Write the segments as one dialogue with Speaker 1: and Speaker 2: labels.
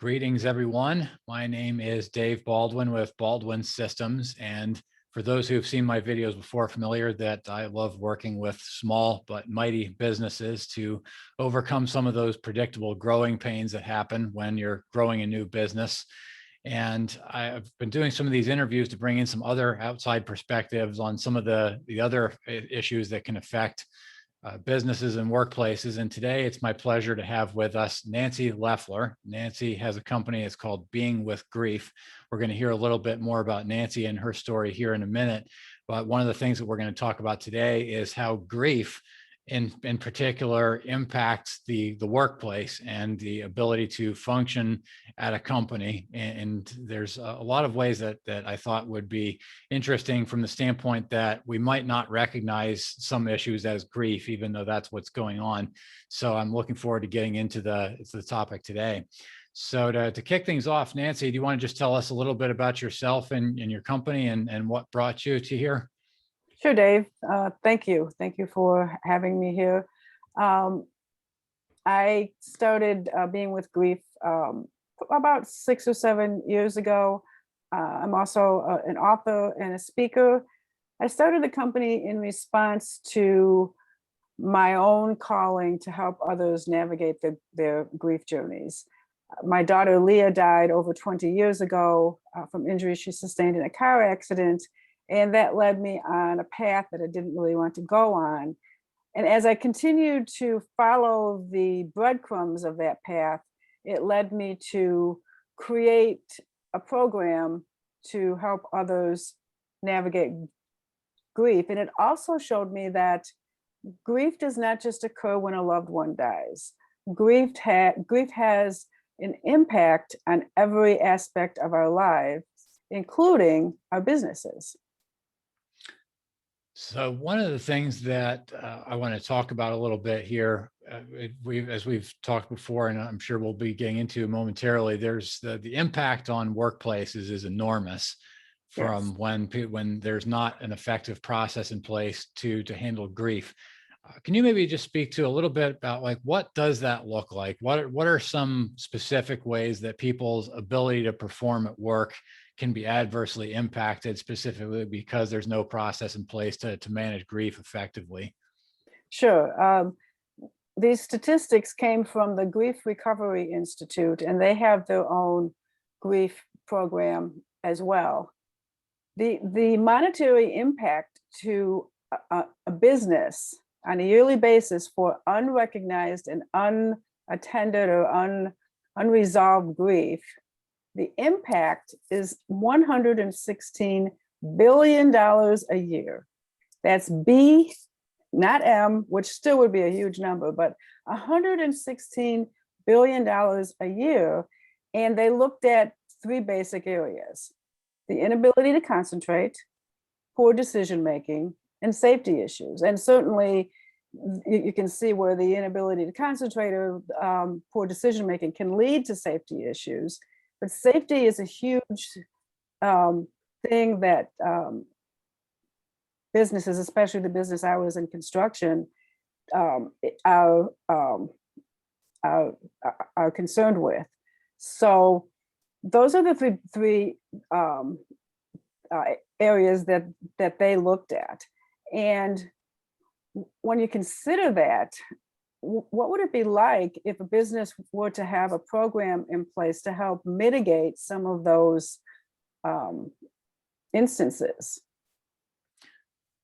Speaker 1: Greetings, everyone. My name is Dave Baldwin with Baldwin Systems. And for those who have seen my videos before, familiar that I love working with small but mighty businesses to overcome some of those predictable growing pains that happen when you're growing a new business. And I've been doing some of these interviews to bring in some other outside perspectives on some of the other issues that can affect businesses and workplaces. And today it's my pleasure to have with us Nancy Loeffler. Nancy has a company. It's called Being with Grief. We're going to hear a little bit more about Nancy and her story here in a minute. But one of the things that we're going to talk about today is how grief in particular impacts the workplace and the ability to function at a company. And there's a lot of ways that I thought would be interesting from the standpoint that we might not recognize some issues as grief, even though that's what's going on. So I'm looking forward to getting into the topic today. So to kick things off, Nancy, do you want to just tell us a little bit about yourself and your company and what brought you to here?
Speaker 2: Sure, Dave. Thank you. Thank you for having me here. I started Being with Grief about 6 or 7 years ago. I'm also an author and a speaker. I started the company in response to my own calling to help others navigate their grief journeys. My daughter Leah died over 20 years ago from injuries she sustained in a car accident. And that led me on a path that I didn't really want to go on. And as I continued to follow the breadcrumbs of that path, it led me to create a program to help others navigate grief. And it also showed me that grief does not just occur when a loved one dies. Grief has an impact on every aspect of our lives, including our businesses.
Speaker 1: So one of the things that I want to talk about a little bit here, as we've talked before, and I'm sure we'll be getting into momentarily, there's the impact on workplaces is enormous from when there's not an effective process in place to handle grief. Can you maybe just speak to a little bit about like what does that look like? What are some specific ways that people's ability to perform at work can be adversely impacted, specifically because there's no process in place to manage grief effectively?
Speaker 2: Sure. These statistics came from the Grief Recovery Institute, and they have their own grief program as well. The monetary impact to a business on a yearly basis for unrecognized and unattended or unresolved grief, the impact is $116 billion a year. That's B, not M, which still would be a huge number, but $116 billion a year. And they looked at 3 basic areas: the inability to concentrate, poor decision-making, and safety issues. And certainly you can see where the inability to concentrate or poor decision-making can lead to safety issues. But safety is a huge thing that businesses, especially the business I was in construction, are concerned with. So those are the three areas that they looked at. And when you consider that, what would it be like if a business were to have a program in place to help mitigate some of those instances?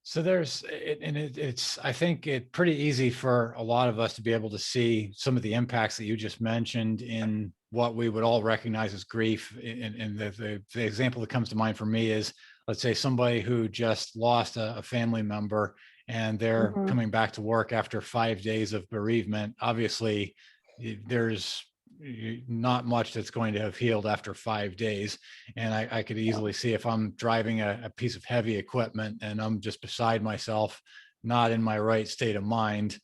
Speaker 1: So it's I think it's pretty easy for a lot of us to be able to see some of the impacts that you just mentioned in what we would all recognize as grief. And the example that comes to mind for me is, let's say somebody who just lost a family member and they're coming back to work after 5 days of bereavement. Obviously, there's not much that's going to have healed after 5 days. And I could easily see if I'm driving a piece of heavy equipment and I'm just beside myself, not in my right state of mind,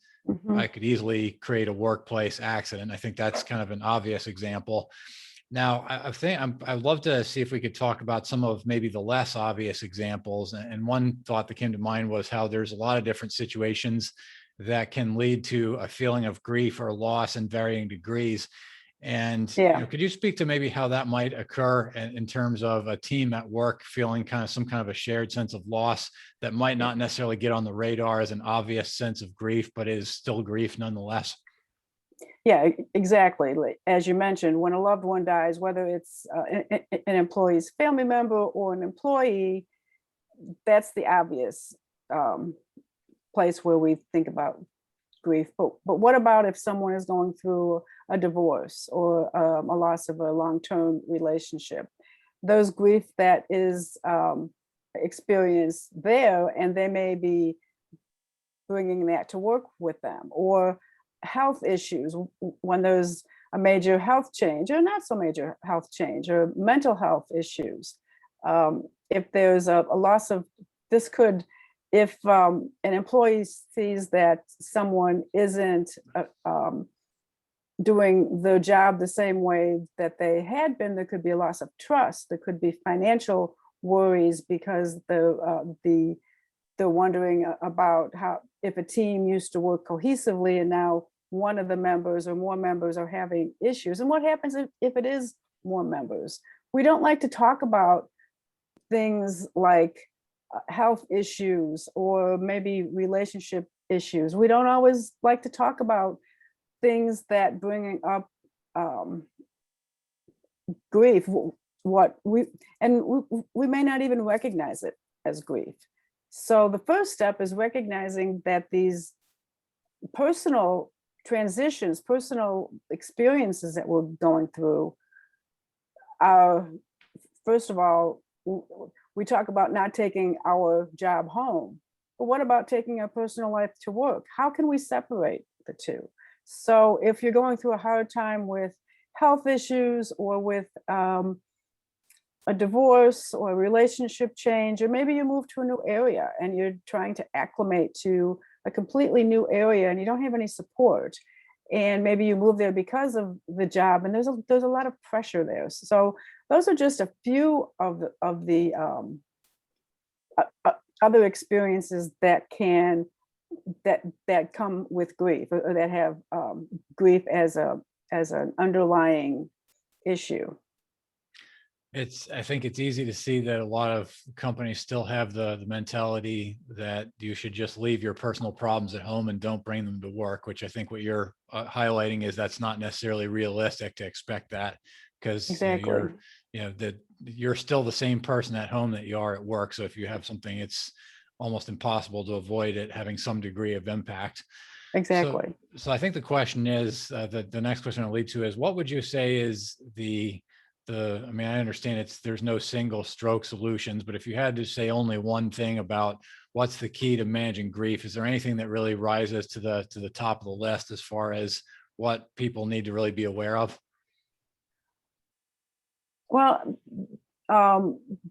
Speaker 1: I could easily create a workplace accident. I think that's kind of an obvious example. Now, I'd love to see if we could talk about some of maybe the less obvious examples. And one thought that came to mind was how there's a lot of different situations that can lead to a feeling of grief or loss in varying degrees. And
Speaker 2: Yeah.
Speaker 1: could you speak to maybe how that might occur in terms of a team at work feeling kind of some kind of a shared sense of loss that might not necessarily get on the radar as an obvious sense of grief, but is still grief nonetheless?
Speaker 2: Yeah, exactly. As you mentioned, when a loved one dies, whether it's an employee's family member or an employee, that's the obvious um, place where we think about grief. But what about if someone is going through a divorce or a loss of a long-term relationship? Those grief that is experienced there, and they may be bringing that to work with them, or health issues when there's a major health change or not so major health change, or mental health issues. If there's a loss of, this could, if an employee sees that someone isn't doing their job the same way that they had been, there could be a loss of trust. There could be financial worries because they're wondering about how, if a team used to work cohesively and now one of the members or more members are having issues. And what happens if it is more members? We don't like to talk about things like health issues or maybe relationship issues. We don't always like to talk about things that bringing up grief, what we, and we may not even recognize it as grief. So the first step is recognizing that these personal transitions, personal experiences that we're going through are, first of all, we talk about not taking our job home, but what about taking our personal life to work? How can we separate the two? So if you're going through a hard time with health issues or with a divorce or a relationship change, or maybe you move to a new area and you're trying to acclimate to a completely new area and you don't have any support, and maybe you move there because of the job and there's a lot of pressure there. So those are just a few of the other experiences that can that come with grief, or that have grief as an underlying issue.
Speaker 1: I think it's easy to see that a lot of companies still have the mentality that you should just leave your personal problems at home and don't bring them to work, which I think what you're highlighting is that's not necessarily realistic to expect that, because
Speaker 2: Exactly.
Speaker 1: that you're still the same person at home that you are at work. So if you have something, it's almost impossible to avoid it having some degree of impact. So,
Speaker 2: Exactly.
Speaker 1: so I think the question is, the next question I'll lead to is, what would you say is I mean, I understand there's no single stroke solutions, but if you had to say only one thing about what's the key to managing grief, is there anything that really rises to the top of the list as far as what people need to really be aware of?
Speaker 2: Well,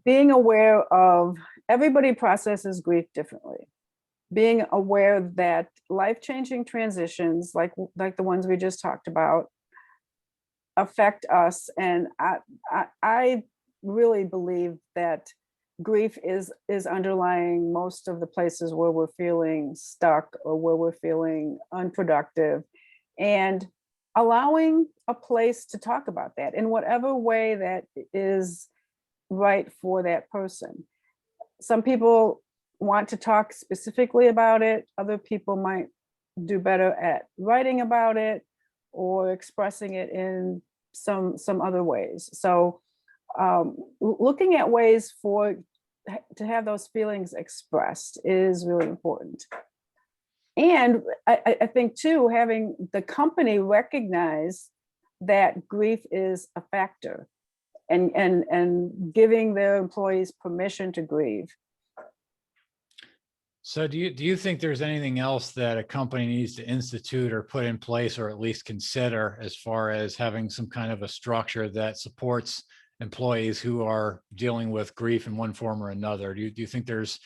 Speaker 2: being aware of, everybody processes grief differently. Being aware that life-changing transitions, like the ones we just talked about, affect us. And I really believe that grief is underlying most of the places where we're feeling stuck or where we're feeling unproductive, and allowing a place to talk about that in whatever way that is right for that person. Some people want to talk specifically about it. Other people might do better at writing about it or expressing it in some other ways. So looking at ways to have those feelings expressed is really important. And I think too, having the company recognize that grief is a factor, and giving their employees permission to grieve.
Speaker 1: So do you think there's anything else that a company needs to institute or put in place, or at least consider, as far as having some kind of a structure that supports employees who are dealing with grief in one form or another? Do you think there's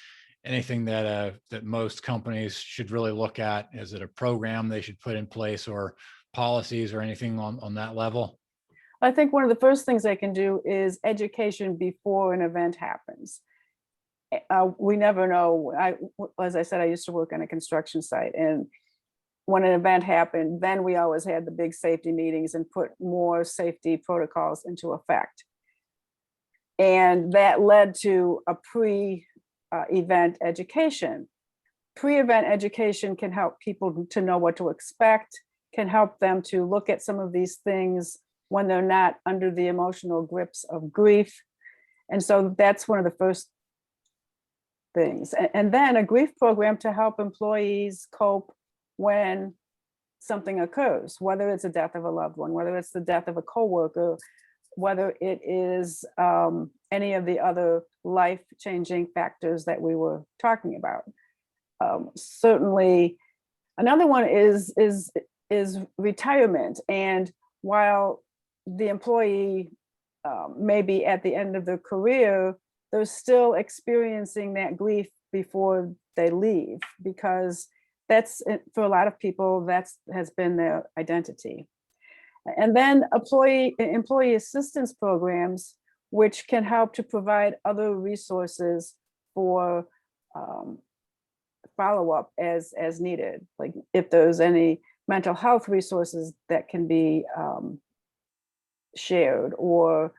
Speaker 1: anything that most companies should really look at? Is it a program they should put in place, or policies, or anything on that level?
Speaker 2: I think one of the first things they can do is education before an event happens. We never know. As I said, I used to work on a construction site, and when an event happened, then we always had the big safety meetings and put more safety protocols into effect. And that led to a pre-event education. Pre-event education can help people to know what to expect, can help them to look at some of these things when they're not under the emotional grips of grief. And so that's one of the first things. And then a grief program to help employees cope when something occurs, whether it's a death of a loved one, whether it's the death of a coworker, whether it is any of the other life-changing factors that we were talking about. Certainly, another one is retirement. And while the employee may be at the end of their career, they're still experiencing that grief before they leave, because that's, for a lot of people, has been their identity. And then employee assistance programs, which can help to provide other resources for follow-up as needed. Like if there's any mental health resources that can be shared, or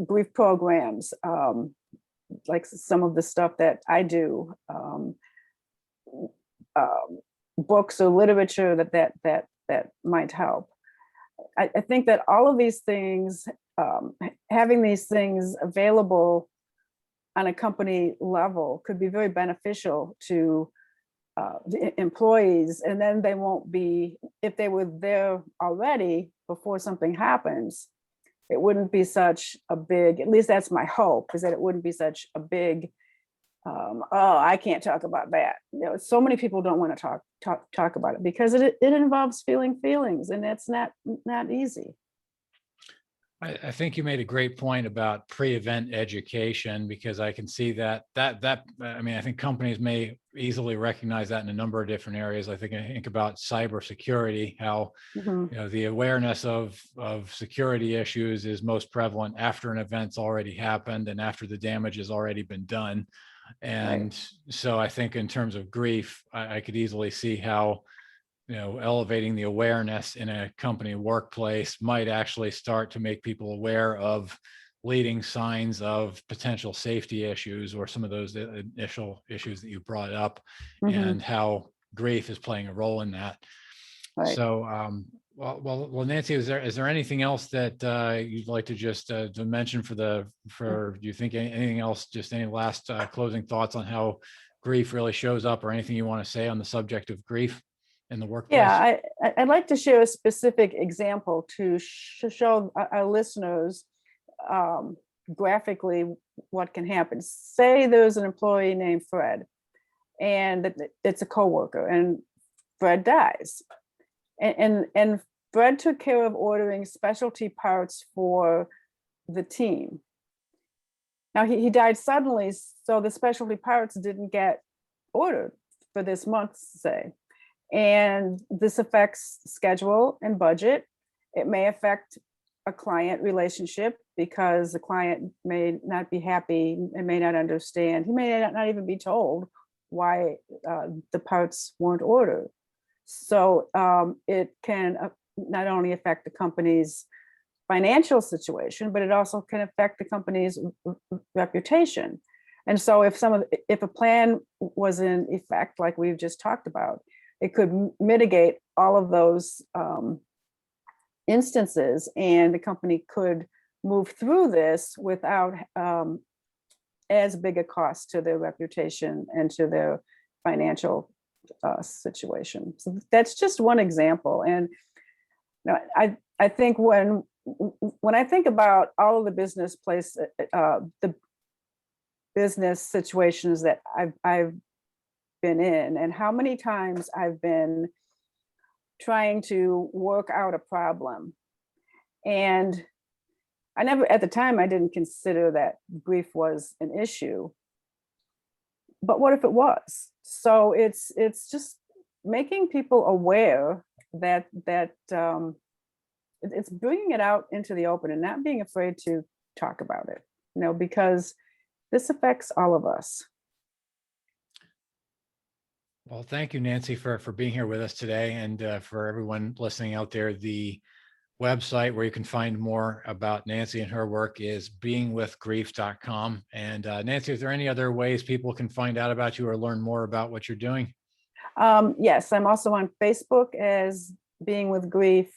Speaker 2: grief programs, like some of the stuff that I do, books or literature that might help. I think that all of these things, having these things available on a company level could be very beneficial to the employees. And then they won't be, if they were there already before something happens, it wouldn't be such a big, at least that's my hope, is that it wouldn't be such a big, oh, I can't talk about that. You know, so many people don't want to talk about it because it involves feeling feelings, and it's not easy.
Speaker 1: I think you made a great point about pre-event education, because I can see that I mean, I think companies may easily recognize that in a number of different areas. I think about cybersecurity, how
Speaker 2: Mhm.
Speaker 1: you know the awareness of security issues is most prevalent after an event's already happened and after the damage has already been done. And so I think in terms of grief, I could easily see how, you know, elevating the awareness in a company workplace might actually start to make people aware of leading signs of potential safety issues, or some of those initial issues that you brought up,
Speaker 2: Mhm.
Speaker 1: and how grief is playing a role in that.
Speaker 2: Right.
Speaker 1: So, well, Nancy, is there anything else that you'd like to just to mention do you think anything else, just any last closing thoughts on how grief really shows up, or anything you want to say on the subject of grief in the workplace?
Speaker 2: Yeah, I'd like to share a specific example to show our listeners graphically what can happen. Say there's an employee named Fred, and it's a coworker, and Fred dies. And Fred took care of ordering specialty parts for the team. Now he died suddenly, so the specialty parts didn't get ordered for this month, say. And this affects schedule and budget. It may affect a client relationship, because the client may not be happy and may not understand. He may not even be told why the parts weren't ordered. So it can not only affect the company's financial situation, but it also can affect the company's reputation. And so if a plan was in effect, like we've just talked about, it could mitigate all of those instances, and the company could move through this without as big a cost to their reputation and to their financial situation. So that's just one example. And you know, I think when I think about all of the the business situations that I've been in, and how many times I've been trying to work out a problem, and at the time I didn't consider that grief was an issue, but what if it was? So it's just making people aware that it's bringing it out into the open, and not being afraid to talk about it, you know, because this affects all of us.
Speaker 1: Well, thank you, Nancy, for being here with us today, and for everyone listening out there. The website where you can find more about Nancy and her work is beingwithgrief.com. And Nancy, is there any other ways people can find out about you or learn more about what you're doing?
Speaker 2: Yes, I'm also on Facebook as Being with Grief,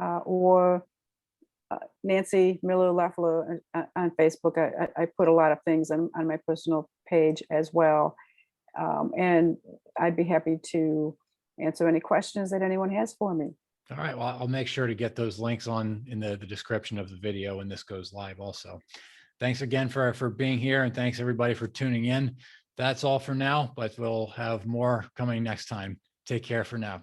Speaker 2: or Nancy Miller Loeffler on Facebook. I put a lot of things on my personal page as well. And I'd be happy to answer any questions that anyone has for me.
Speaker 1: All right. Well, I'll make sure to get those links on in the description of the video when this goes live also. Thanks again for being here, and thanks everybody for tuning in. That's all for now, but we'll have more coming next time. Take care for now.